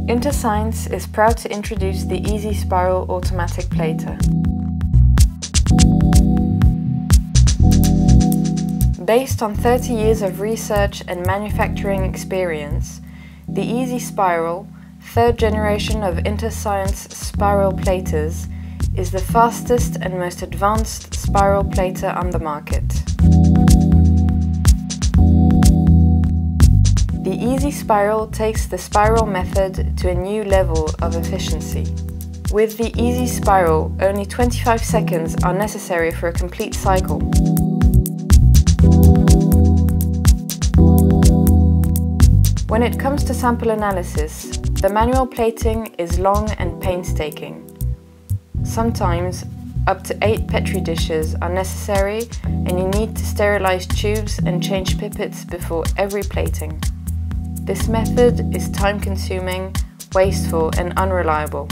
Interscience is proud to introduce the Easy Spiral automatic plater. Based on 30 years of research and manufacturing experience, the Easy Spiral, third generation of Interscience spiral platers, is the fastest and most advanced spiral plater on the market. The Easy Spiral takes the spiral method to a new level of efficiency. With the Easy Spiral, only 25 seconds are necessary for a complete cycle. When it comes to sample analysis, the manual plating is long and painstaking. Sometimes, up to 8 Petri dishes are necessary and you need to sterilize tubes and change pipettes before every plating. This method is time-consuming, wasteful and unreliable.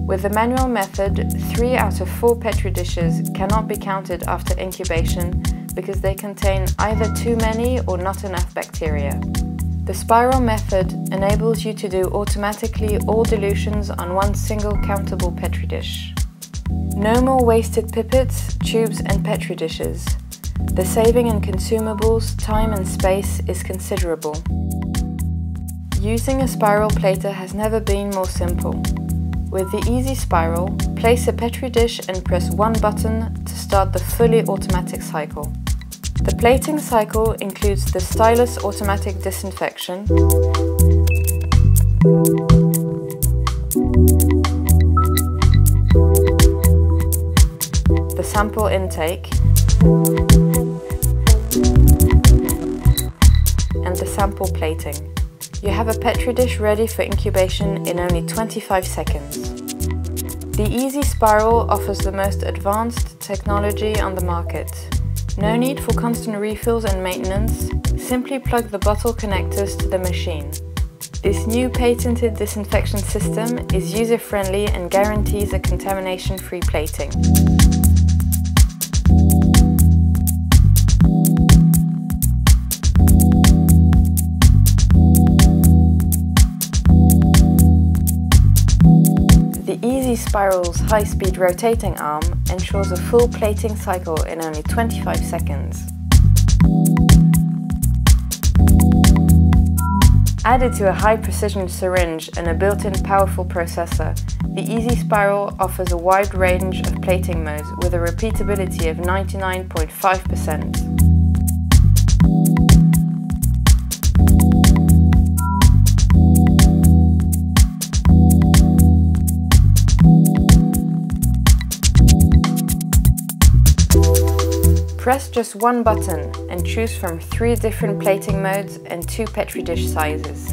With the manual method, 3 out of 4 Petri dishes cannot be counted after incubation because they contain either too many or not enough bacteria. The spiral method enables you to do automatically all dilutions on one single countable Petri dish. No more wasted pipettes, tubes and Petri dishes. The saving in consumables, time and space is considerable. Using a spiral plater has never been more simple. With the Easy Spiral, place a Petri dish and press one button to start the fully automatic cycle. The plating cycle includes the stylus automatic disinfection, the sample intake, and the sample plating. You have a Petri dish ready for incubation in only 25 seconds. The Easy Spiral offers the most advanced technology on the market. No need for constant refills and maintenance, simply plug the bottle connectors to the machine. This new patented disinfection system is user-friendly and guarantees a contamination-free plating. The Easy Spiral's high-speed rotating arm ensures a full plating cycle in only 25 seconds. Added to a high-precision syringe and a built-in powerful processor, the Easy Spiral offers a wide range of plating modes with a repeatability of 99.5%. Press just one button and choose from 3 different plating modes and 2 Petri dish sizes.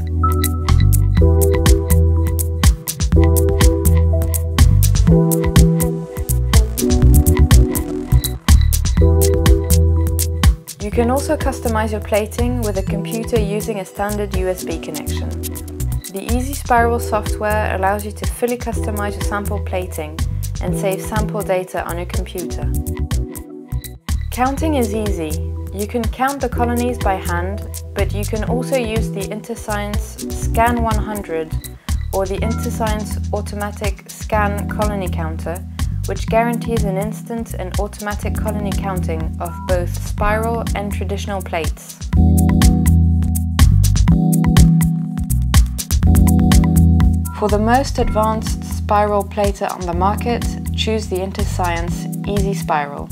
You can also customize your plating with a computer using a standard USB connection. The Easy Spiral software allows you to fully customize your sample plating and save sample data on your computer. Counting is easy. You can count the colonies by hand, but you can also use the Interscience Scan 100 or the Interscience Automatic Scan Colony Counter, which guarantees an instant and automatic colony counting of both spiral and traditional plates. For the most advanced spiral plater on the market, choose the Interscience Easy Spiral.